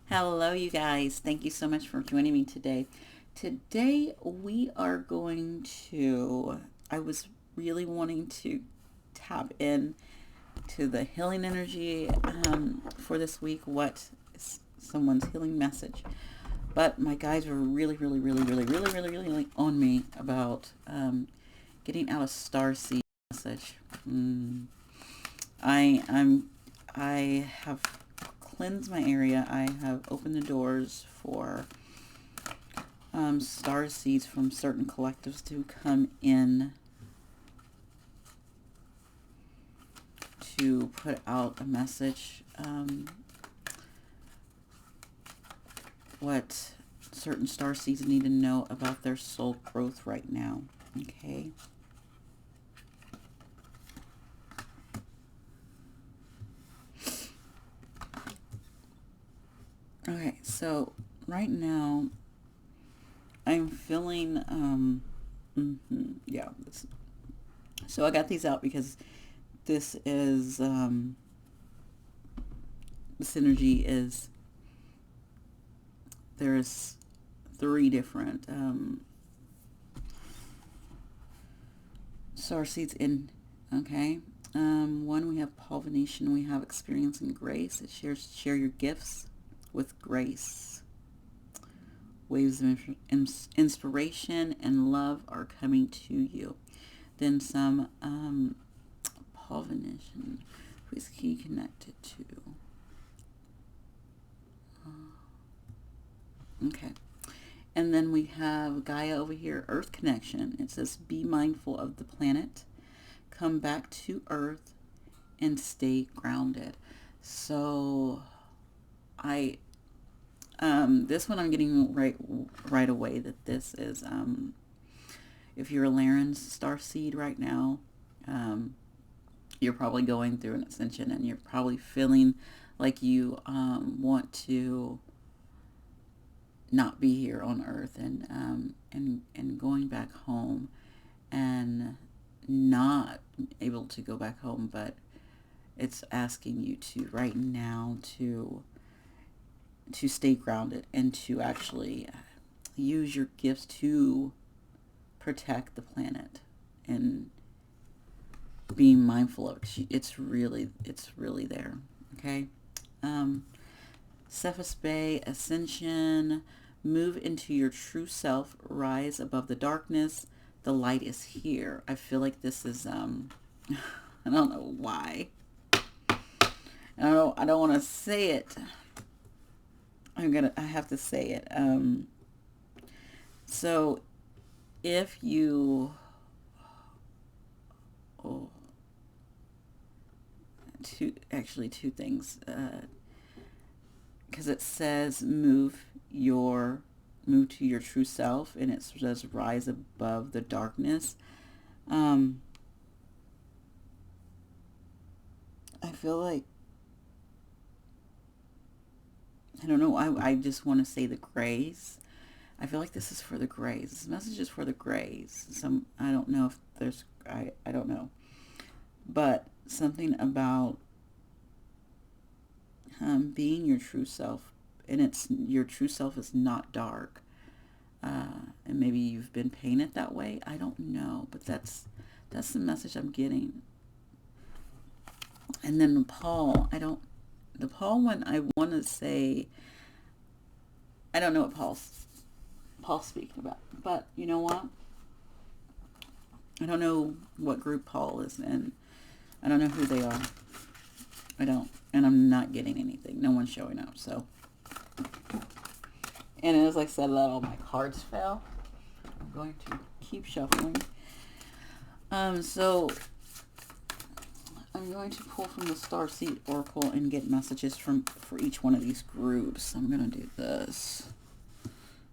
Hello, you guys. Thank you so much for joining me today. Today, we are going to, I was really wanting to tap in to the healing energy for this week. What is someone's healing message? But my guys were really on me about getting out a Starseed message. I, I'm, I have cleansed my area. I have opened the doors for star seeds from certain collectives to come in to put out a message. What certain star seeds need to know about their soul growth right now. Okay. Okay, so right now I'm feeling, yeah. So I got these out because this is, this energy is, there's three different star seeds in, okay. One, we have pollination, we have experiencing grace. It share your gifts with grace. Waves of inspiration and love are coming to you. Then some pollination. Who is he connected to? Okay. And then we have Gaia over here, Earth connection. It says, be mindful of the planet, come back to Earth, and stay grounded. So I this one I'm getting right away that this is if you're a Laren's star seed right now, you're probably going through an ascension and you're probably feeling like you want to not be here on Earth and going back home and not able to go back home, but it's asking you to right now to stay grounded and to actually use your gifts to protect the planet and being mindful of it. It's really there. Okay. Cephas Bay Ascension. Move into your true self. Rise above the darkness. The light is here. I feel like this is I don't know why. I don't want to say it. I have to say it. So if you, oh, two things, because it says move to your true self, and it says rise above the darkness. I feel like, I don't know. I just want to say the grays. I feel like this is for the grays. This message is for the grays. I don't know if there's, I don't know. But something about being your true self. And your true self is not dark. And maybe you've been painted that way. I don't know. But that's the message I'm getting. And then the Paul one, I want to say, I don't know what Paul's speaking about, but you know what? I don't know what group Paul is in. I don't know who they are. I don't, and I'm not getting anything. No one's showing up. So, and as I said, that all my cards fell. I'm going to keep shuffling. So I'm going to pull from the Starseed Oracle and get messages for each one of these groups. I'm going to do this.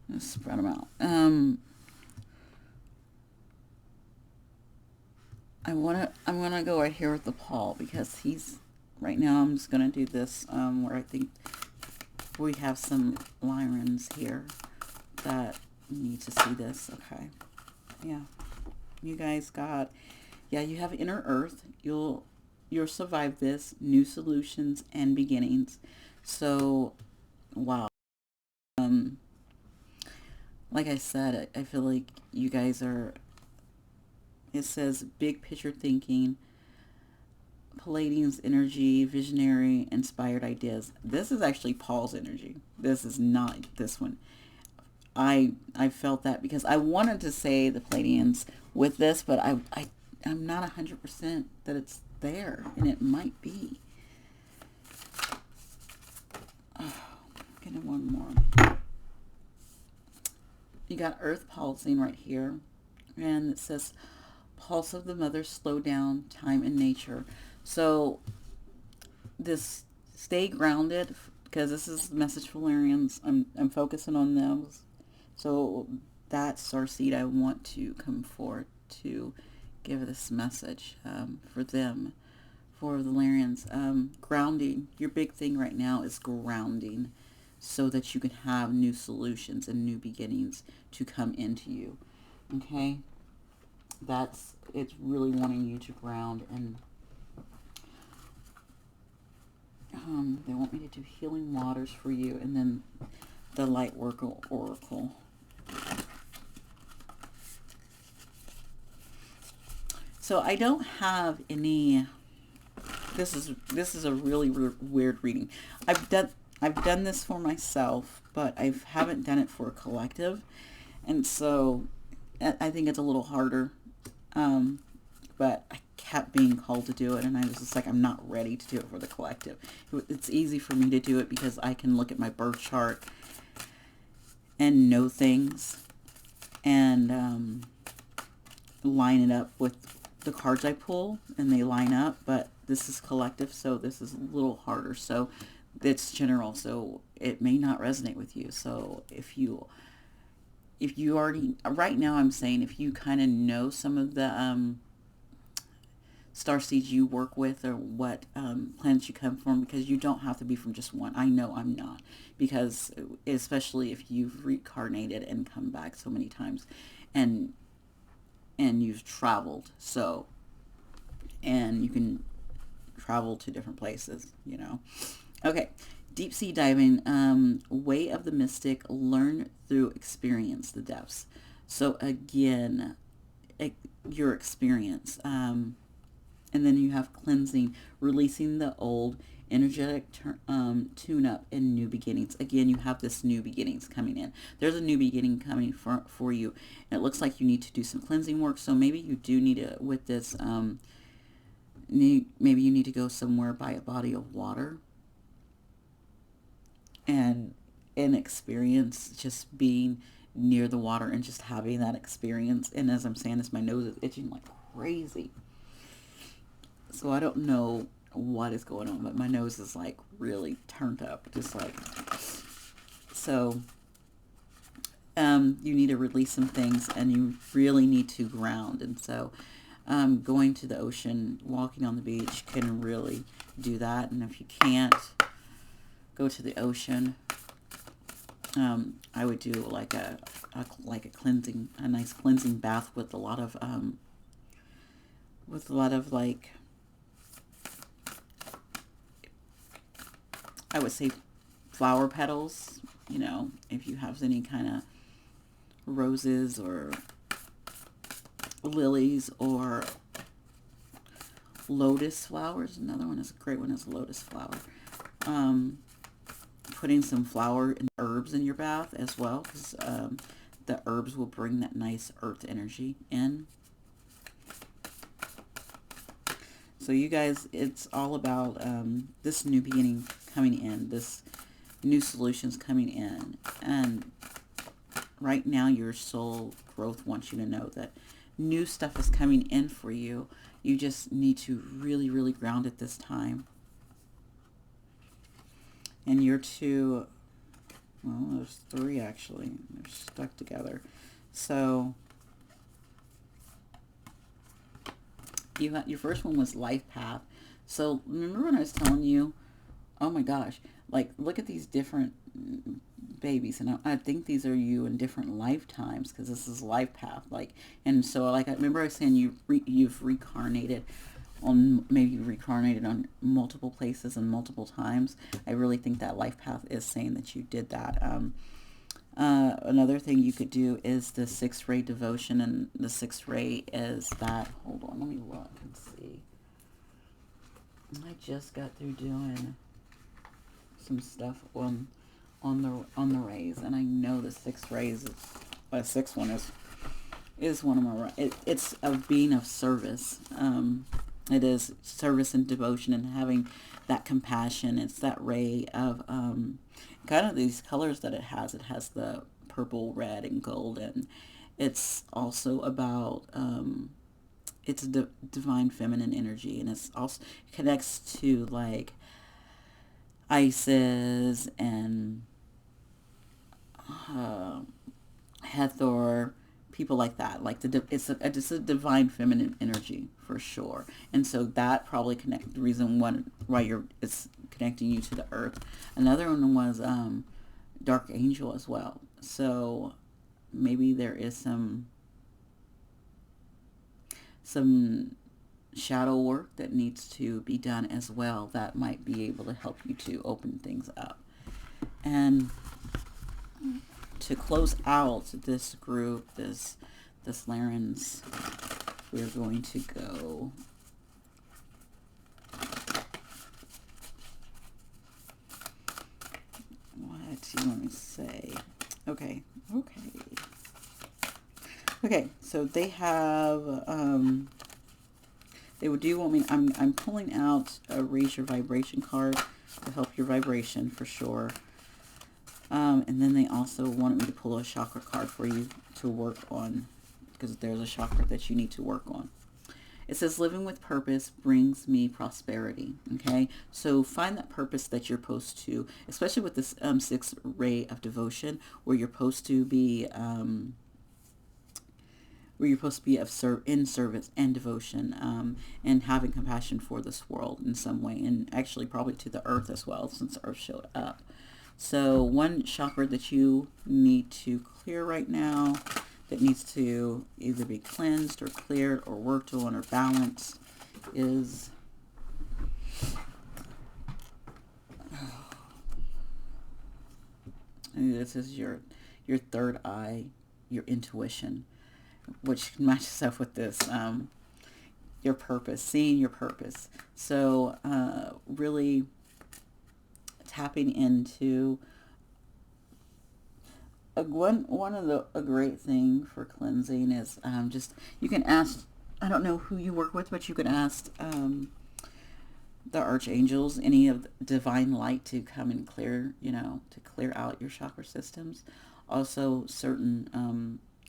Let's spread them out. I'm gonna go right here with the Paul because he's right now. I'm just gonna do this where I think we have some Lyrans here that need to see this. Okay, yeah, you guys got, yeah, you have inner Earth. You'll survive this. New solutions and beginnings. So, wow. like I said, I feel like you guys are, it says big picture thinking, Palladium's energy, visionary, inspired ideas. This is actually Paul's energy. This is not this one. I felt that because I wanted to say the Palladians with this, but I'm not 100% that it's there, and it might be. Oh, getting one more. You got Earth pulsing right here, and it says pulse of the mother, slow down, time and nature. So this stay grounded, because this is the message for Valerians. I'm focusing on those. So that Starseed I want to come forward to give this message for them, for the Valerians. Grounding. Your big thing right now is grounding so that you can have new solutions and new beginnings to come into you. Okay? It's really wanting you to ground, and they want me to do healing waters for you, and then the light worker oracle. So I don't have any. This is a really weird reading. I've done this for myself, but I haven't done it for a collective, and so I think it's a little harder. But I kept being called to do it, and I was just like, I'm not ready to do it for the collective. It's easy for me to do it because I can look at my birth chart and know things, and line it up with the cards I pull, and they line up. But this is collective, so this is a little harder. So it's general, so it may not resonate with you. So if you already, right now I'm saying, if you kind of know some of the starseeds you work with, or what planets you come from, because you don't have to be from just one. I know I'm not, because especially if you've reincarnated and come back so many times, and you've traveled, so, and you can travel to different places, you know. Okay, deep sea diving, way of the mystic, learn through experience the depths. So again, your experience, and then you have cleansing, releasing the old, energetic tune-up, and new beginnings. Again, you have this new beginnings coming in. There's a new beginning coming for you. And it looks like you need to do some cleansing work. So maybe you do need to, with this, maybe you need to go somewhere by a body of water and experience just being near the water and just having that experience. And as I'm saying this, my nose is itching like crazy. So I don't know what is going on, but my nose is like really turned up, just like, so you need to release some things, and you really need to ground. And so going to the ocean, walking on the beach can really do that. And if you can't go to the ocean, I would do like a cleansing, a nice cleansing bath with a lot of like, I would say flower petals, you know, if you have any kind of roses or lilies or lotus flowers. Another one is a great one, is lotus flower. Putting some flower and herbs in your bath as well, because the herbs will bring that nice earth energy in. So you guys, it's all about this new beginning coming in, this new solutions coming in. And right now your soul growth wants you to know that new stuff is coming in for you. You just need to really, really ground it this time. And your two, well, there's three actually. They're stuck together. So your first one was life path. So remember when I was telling you, oh my gosh, like look at these different babies, and I think these are you in different lifetimes, because this is life path. Like, and so like I remember I was saying you've reincarnated on, maybe reincarnated on multiple places and multiple times. I really think that life path is saying that you did that. Another thing you could do is the 6 ray devotion, and the 6 ray is that. Hold on, let me look and see. I just got through doing some stuff on the rays, and I know the 6 rays. A sixth one is one of my. It's of being of service. It is service and devotion and having that compassion. It's that ray of kind of these colors that it has. It has the purple, red, and gold, and it's also about it's divine feminine energy, and it's also connects to like Isis and uh, Hathor, people like that. Like it's a divine feminine energy for sure. And so that probably connect the reason one why you're it's connecting you to the earth. Another one was dark angel as well. So maybe there is some shadow work that needs to be done as well that might be able to help you to open things up. And to close out this group, this Larens, we're going to go what do you want me to say? Okay. So they have they would do want me. I'm pulling out a raise your vibration card to help your vibration for sure. And then they also wanted me to pull a chakra card for you to work on, because there's a chakra that you need to work on. It says living with purpose brings me prosperity. Okay, so find that purpose that you're supposed to, especially with this 6 ray of devotion, where you're supposed to be in service and devotion, and having compassion for this world in some way, and actually probably to the earth as well, since the earth showed up. So one chakra that you need to clear right now, that needs to either be cleansed or cleared or worked on or balanced, is this is your third eye, your intuition, which matches up with this your purpose, seeing your purpose. So really tapping into a great thing for cleansing is just, you can ask, I don't know who you work with, but you can ask the archangels, any of the divine light, to come and clear, to clear out your chakra systems. Also certain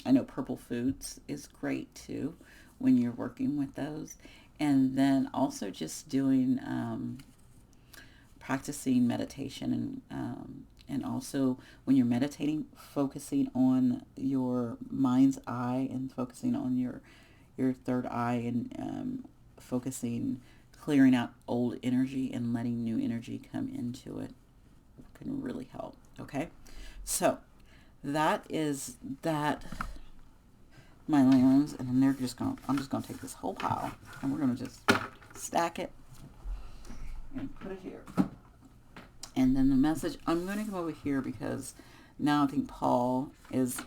I know purple foods is great too when you're working with those. And then also just doing practicing meditation, and also when you're meditating, focusing on your mind's eye and focusing on your third eye, and focusing, clearing out old energy and letting new energy come into it can really help. Okay, so that is that, my lemons, and then I'm just gonna take this whole pile and we're gonna just stack it and put it here. And then the message, I'm going to come over here because now I think Paul is,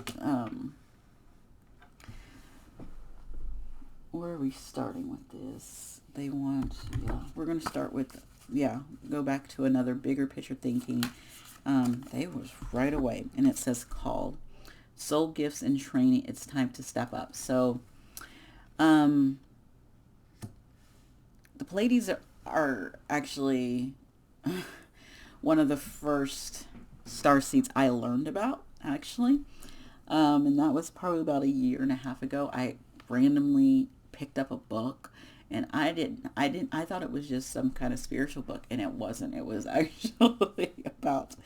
where are we starting with this? They want, we're going to start with, go back to another bigger picture thinking. They was right away. And it says called soul gifts and training. It's time to step up. So, the Pleiades are actually one of the first star seeds I learned about, actually. And that was probably about a year and a half ago. I randomly picked up a book, and I thought it was just some kind of spiritual book, and it wasn't. It was actually about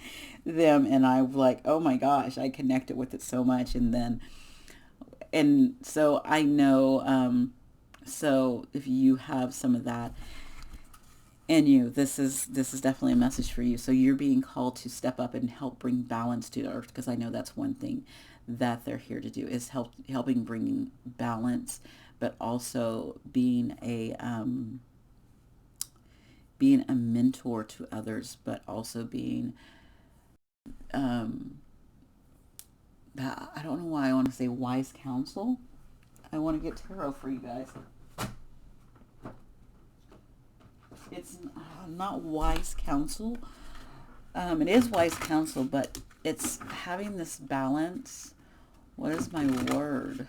them, and I was like, oh my gosh, I connected with it so much. And so I know, so if you have some of that in you, this is definitely a message for you. So you're being called to step up and help bring balance to the earth, because I know that's one thing that they're here to do, is helping bringing balance, but also being a mentor to others, but also being I don't know why I want to say wise counsel. I want to get tarot for you guys. It's not wise counsel. It is wise counsel, but it's having this balance. What is my word?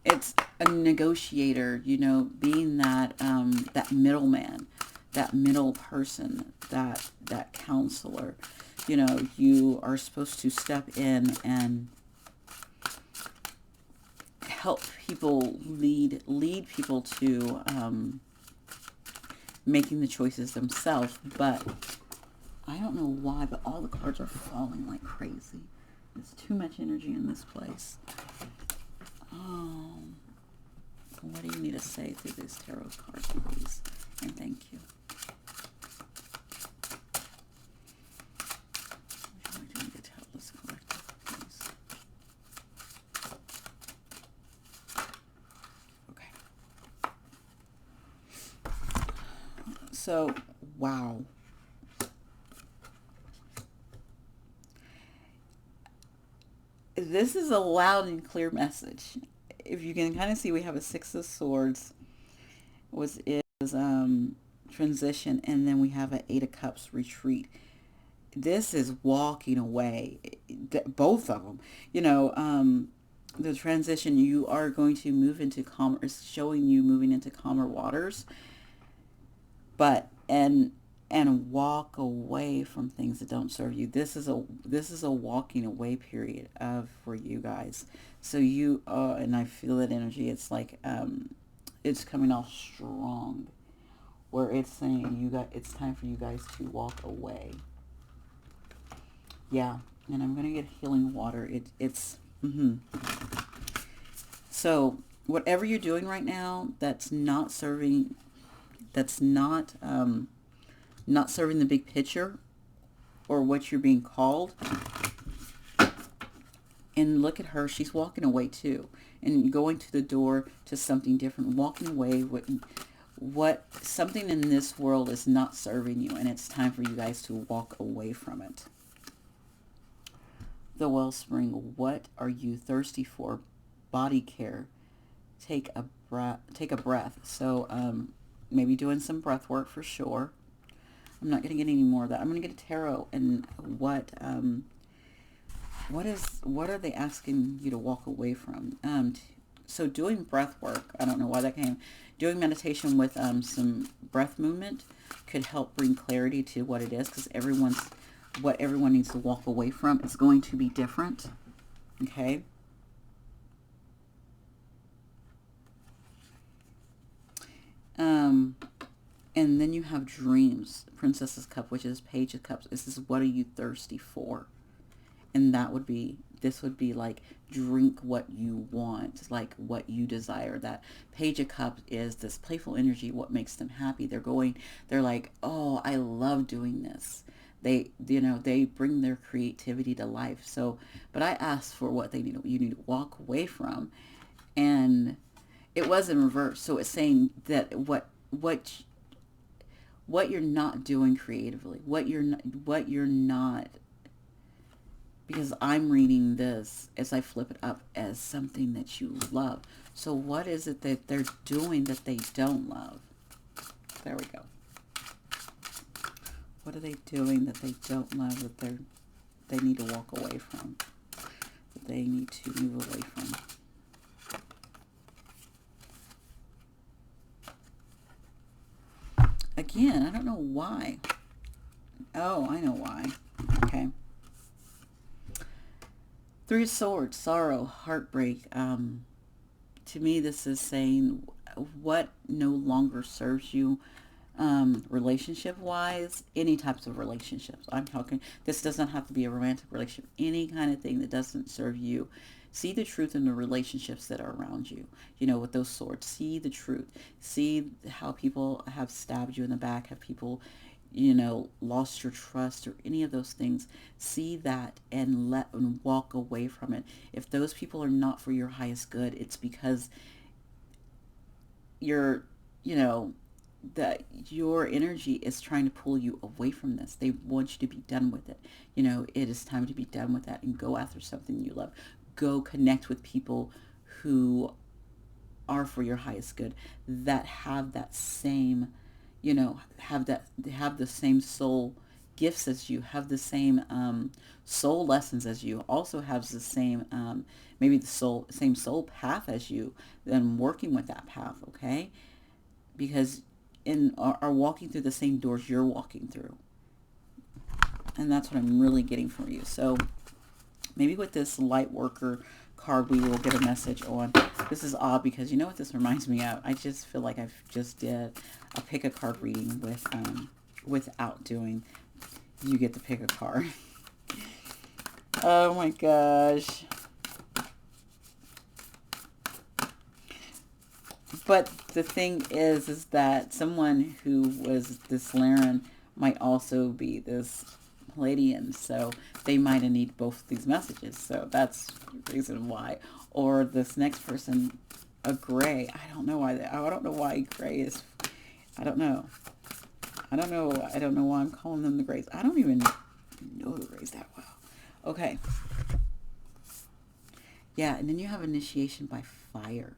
It's a negotiator, being that middleman, that middle person, that counselor. You are supposed to step in and help people, lead people to making the choices themselves. But I don't know why, but all the cards are falling like crazy. There's too much energy in this place. What do you need to say through these tarot cards, please? And thank you. What would you like to tell this collective, please? Okay. So, wow. This is a loud and clear message. If you can kind of see, we have a Six of Swords, was transition, and then we have an Eight of Cups, retreat. This is walking away, both of them. The transition, you are going to move into calmer, it's showing you moving into calmer waters, but and walk away from things that don't serve you. This is a walking away period for you guys. So and I feel that energy. It's like it's coming off strong, where it's saying it's time for you guys to walk away. Yeah, and I'm gonna get healing water. So whatever you're doing right now, that's not serving. That's not serving the big picture or what you're being called. And look at her, she's walking away too, and going to the door to something different, walking away what something in this world is not serving you, and it's time for you guys to walk away from it. The Wellspring, what are you thirsty for? Body care. Take a breath. So maybe doing some breath work for sure. I'm not going to get any more of that. I'm going to get a tarot, and what are they asking you to walk away from? So doing breath work, I don't know why that came. Doing meditation with some breath movement could help bring clarity to what it is, because what everyone needs to walk away from is going to be different. Okay. And then you have dreams, Princess's Cup, which is Page of Cups. This is, what are you thirsty for? And this would be like, drink what you want, like what you desire. That Page of Cups is this playful energy, what makes them happy. They're like, oh, I love doing this. They bring their creativity to life. So, but I asked for what you need to walk away from, and it was in reverse. So it's saying that what you're not doing creatively, what you're not, because I'm reading this as I flip it up as something that you love. So what is it that they're doing that they don't love? There we go. What are they doing that they don't love, that they need to walk away from, that they need to move away from? Again, I don't know why. Oh, I know why. Okay. Three of Swords, sorrow, heartbreak. To me, this is saying what no longer serves you, relationship-wise, any types of relationships. I'm talking, this doesn't have to be a romantic relationship, any kind of thing that doesn't serve you. See the truth in the relationships that are around you. With those swords, see the truth. See how people have stabbed you in the back, have people, lost your trust, or any of those things. See that and walk away from it. If those people are not for your highest good, it's because you're, that your energy is trying to pull you away from this. They want you to be done with it. You know, it is time to be done with that and go after something you love. Go connect with people who are for your highest good, that have that same, you know, have the same soul gifts as you, have the same soul lessons as you, also has the same maybe the same soul path as you, then working with that path, okay? Because are walking through the same doors you're walking through. And that's what I'm really getting from you. So maybe with this light worker card, we will get a message on. This is odd because you know what this reminds me of? I just feel like I've just did a pick a card reading with without doing. You get to pick a card. Oh my gosh. But the thing is that someone who was this Laren might also be this Palladian, so they might have need both of these messages. So that's the reason why. Or this next person, a gray. I don't know why. I don't know why gray is. I don't know. I don't know. I don't know why I'm calling them the grays. I don't even know the grays that well. Okay. Yeah, and then you have initiation by fire.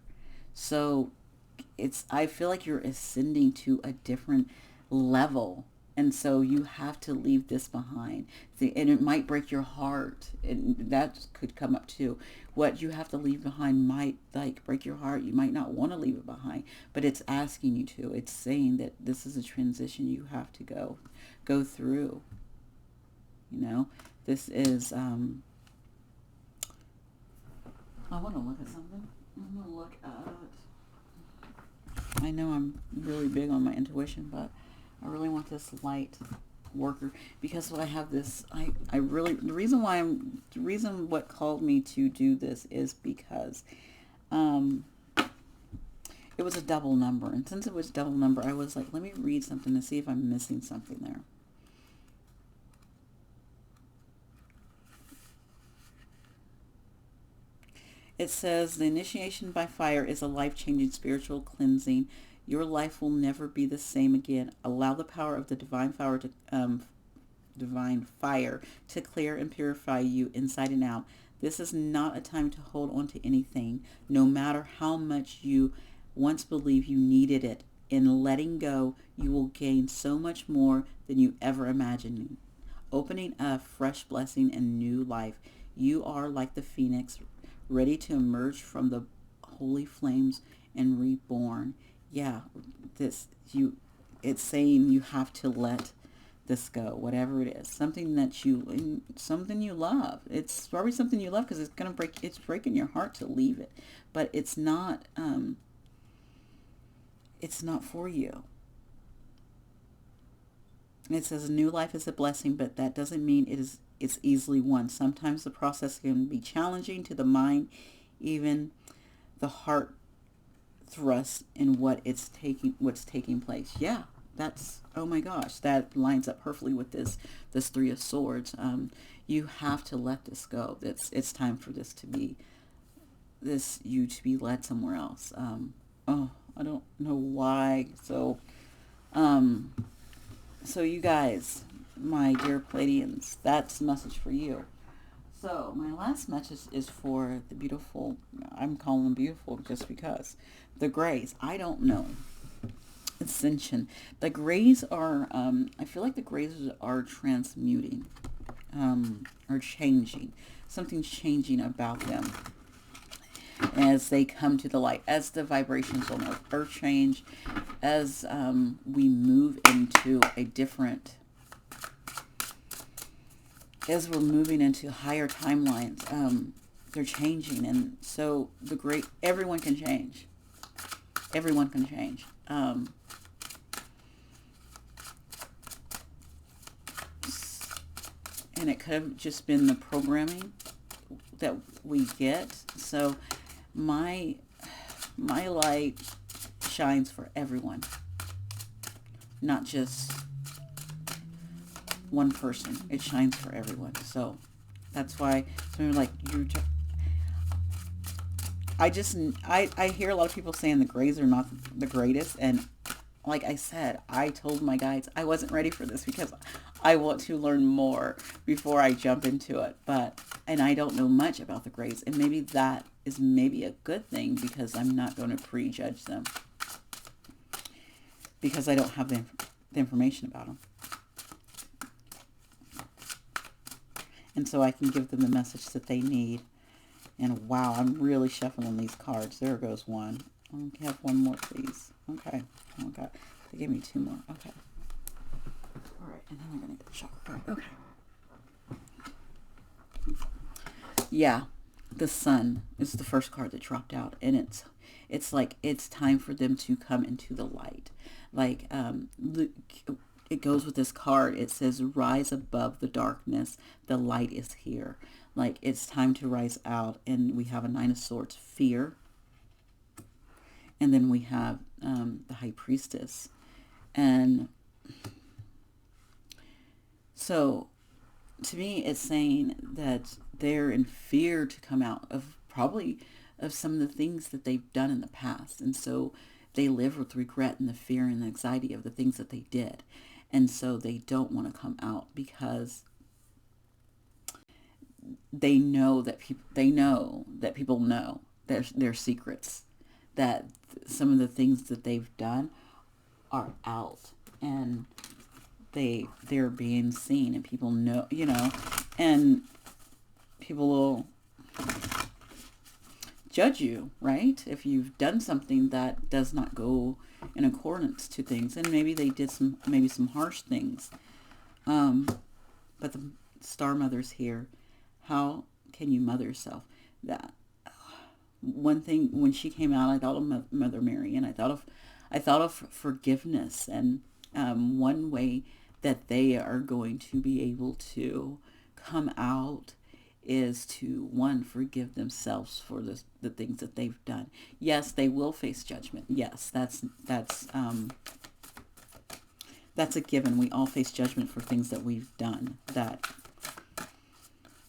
So I feel like you're ascending to a different level, and so you have to leave this behind. And it might break your heart, and that could come up too. What you have to leave behind might like break your heart. You might not want to leave it behind, but it's asking you to. It's saying that this is a transition you have to go through. You know, this is I want to look at something. I'm going to look at I know I'm really big on my intuition, but I really want this light worker because I have this, I really, the reason what called me to do this is because it was a double number. And since it was a double number, I was like, let me read something to see if I'm missing something there. It says, the initiation by fire is a life-changing spiritual cleansing. Your life will never be the same again. Allow the power of the divine fire to clear and purify you inside and out. This is not a time to hold on to anything, no matter how much you once believed you needed it. In letting go, you will gain so much more than you ever imagined. Opening a fresh blessing and new life. You are like the phoenix, ready to emerge from the holy flames and reborn. Yeah, it's saying you have to let this go, whatever it is, something you love. It's probably something you love because it's breaking your heart to leave it, but it's not for you. It says a new life is a blessing, but that doesn't mean it's easily won. Sometimes the process can be challenging to the mind, even the heart thrust in what's taking place. Yeah, that's, oh my gosh, that lines up perfectly with this Three of Swords. You have to let this go. It's time for you to be led somewhere else. I don't know why. So you guys, my dear Palladians, that's the message for you. So my last message is for the beautiful, I'm calling them beautiful just because, the grays. I don't know. Ascension. The grays are, I feel like the grays are transmuting, or changing. Something's changing about them as they come to the light, as the vibrations on Earth change, as we move into a different, as we're moving into higher timelines, they're changing. And so everyone can change. Everyone can change. And it could have just been the programming that we get. So my light shines for everyone, not just one person. It shines for everyone. So that's why some like I hear a lot of people saying the grays are not the greatest, and like I said, I told my guides I wasn't ready for this because I want to learn more before I jump into it. And I don't know much about the Greys, and maybe that is maybe a good thing because I'm not going to prejudge them because I don't have the information about them. And so I can give them the message that they need. And wow, I'm really shuffling these cards. There goes one. I have one more, please. Okay. Oh, God. They gave me two more. Okay. All right. And then we're going to get the chakra card. Okay. Yeah. The Sun is the first card that dropped out. And it's like it's time for them to come into the light. Like, it goes with this card. It says, rise above the darkness. The light is here. Like, it's time to rise out. And we have a Nine of Swords, fear. And then we have the High Priestess. And so, to me, it's saying that they're in fear to come out of probably of some of the things that they've done in the past. And so they live with regret and the fear and the anxiety of the things that they did. And so they don't want to come out because they know that people know their secrets, that some of the things that they've done are out and they're being seen, and people know, and people will judge you, right? If you've done something that does not go in accordance to things, and maybe they did some harsh things. But the Star Mother's here. How can you mother yourself? That one thing, when she came out, I thought of Mother Mary, and I thought of forgiveness, and one way that they are going to be able to come out is to, one, forgive themselves for the things that they've done. Yes, they will face judgment. Yes, that's a given. We all face judgment for things that we've done that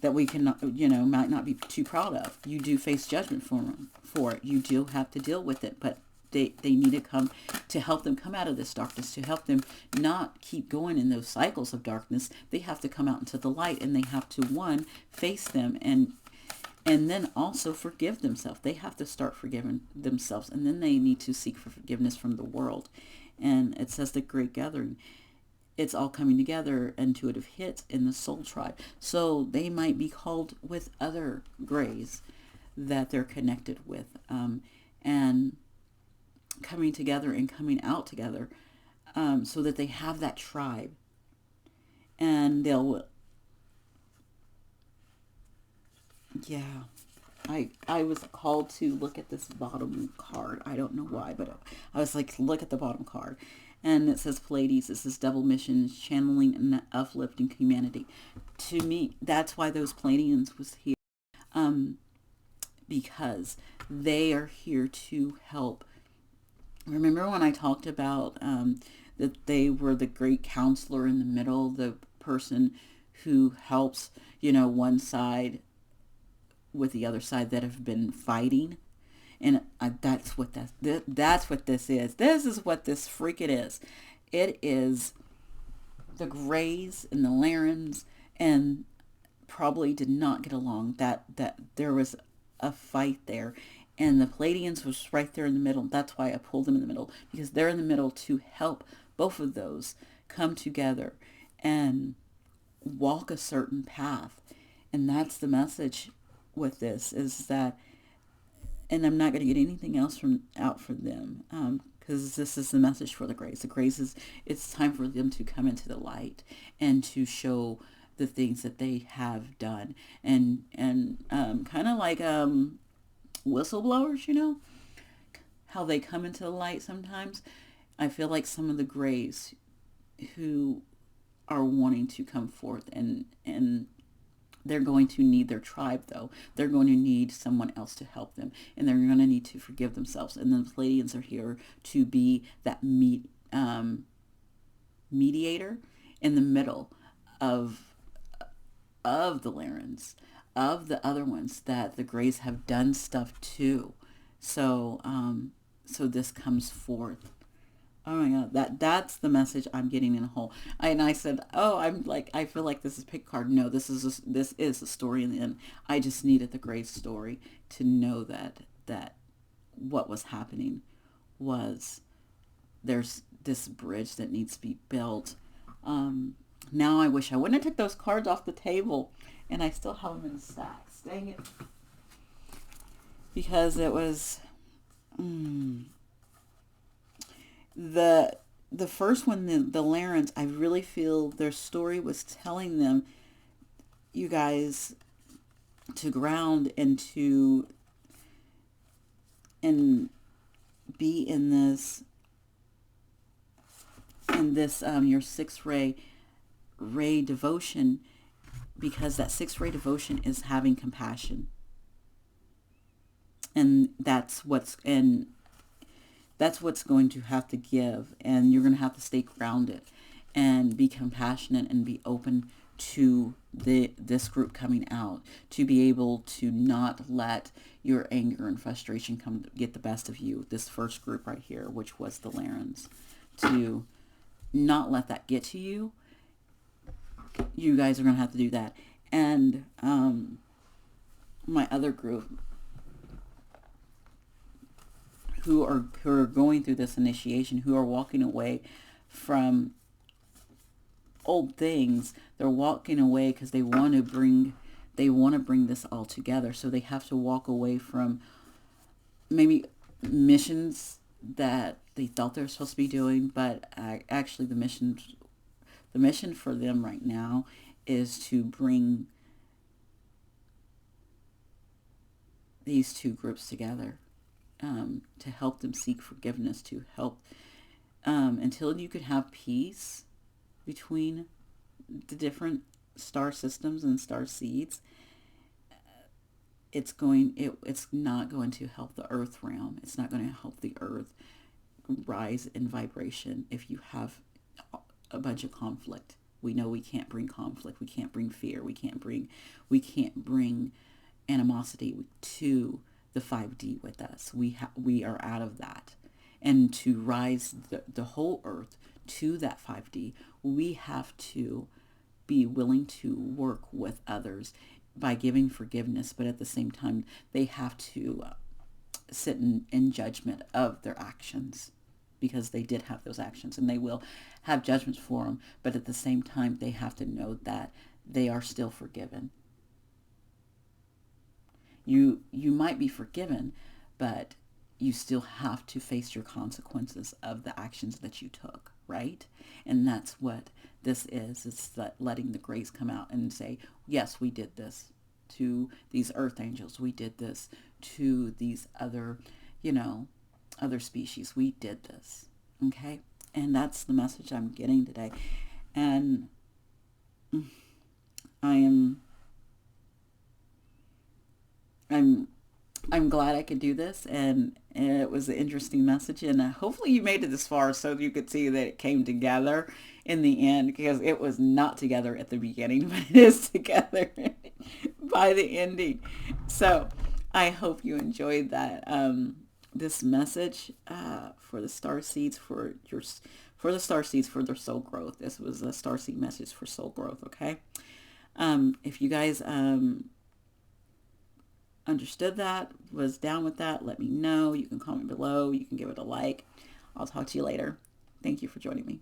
we cannot, might not be too proud of. You do face judgment for it. You do have to deal with it, but they need to come to help them come out of this darkness, to help them not keep going in those cycles of darkness. They have to come out into the light, and they have to, one, face them, and then also forgive themselves. They have to start forgiving themselves, and then they need to seek for forgiveness from the world. And it says the Great Gathering. It's all coming together, intuitive hits in the soul tribe. So they might be called with other Greys that they're connected with, and coming together and coming out together, so that they have that tribe, and I was called to look at this bottom card. I don't know why, but I was like, look at the bottom card. And it says Pleiades. It says double mission, channeling and uplifting humanity. To me, that's why those Pleiadians was here. Because they are here to help. Remember when I talked about that they were the great counselor in the middle, the person who helps, one side with the other side that have been fighting? And that's what this is. This is what this freaking is. It is the Greys and the Larens, and probably did not get along. That there was a fight there, and the Pleiadians was right there in the middle. That's why I pulled them in the middle, because they're in the middle to help both of those come together and walk a certain path. And that's the message with this, is that. And I'm not going to get anything else out for them, because this is the message for the Greys. The Greys it's time for them to come into the light and to show the things that they have done, and kind of like whistleblowers, how they come into the light sometimes. I feel like some of the Greys who are wanting to come forth, and they're going to need their tribe, though. They're going to need someone else to help them, and they're going to need to forgive themselves. And the Pleiadians are here to be that mediator in the middle of the Larens, of the other ones that the Greys have done stuff to. So this comes forth Oh my God, that's the message I'm getting in a whole. And I said, oh, I'm like, I feel like this is pick card. No, this is a story in the end. I just needed the great story to know that what was happening was there's this bridge that needs to be built. Um, Now I wish I wouldn't have took those cards off the table, and I still have them in stacks. Dang it, because it was the the first one, the Larens. I really feel their story was telling them, you guys, to ground and be in this your sixth ray devotion, because that sixth ray devotion is having compassion, and that's what's going to have to give, and you're going to have to stay grounded and be compassionate and be open to this group coming out, to be able to not let your anger and frustration come get the best of you. This first group right here, which was the Larens, to not let that get to you. You guys are going to have to do that. And my other group, who are going through this initiation, who are walking away from old things, they're walking away because they want to bring this all together. So they have to walk away from maybe missions that they thought they were supposed to be doing, but actually the mission for them right now is to bring these two groups together, to help them seek forgiveness, to help until you could have peace between the different star systems and star seeds. It's not going to help the earth realm. It's not going to help the earth rise in vibration if you have a bunch of conflict. We know we can't bring conflict. We can't bring fear. We can't bring animosity to the 5D with us. We are out of that. And to rise the whole earth to that 5D, we have to be willing to work with others by giving forgiveness, but at the same time, they have to sit in judgment of their actions, because they did have those actions, and they will have judgments for them, but at the same time, they have to know that they are still forgiven. You might be forgiven, but you still have to face your consequences of the actions that you took, right? And that's what this is. It's that letting the grace come out and say, yes, we did this to these earth angels. We did this to these other species. We did this. Okay? And that's the message I'm getting today. And I am I'm I'm glad I could do this, and it was an interesting message, and hopefully you made it this far so you could see that it came together in the end, because it was not together at the beginning, but it is together by the ending. So I hope you enjoyed that this message for the star seeds for the star seeds for their soul growth. This was a star seed message for soul growth. Okay, if you guys understood that, was down with that, let me know. You can comment below. You can give it a like. I'll talk to you later. Thank you for joining me.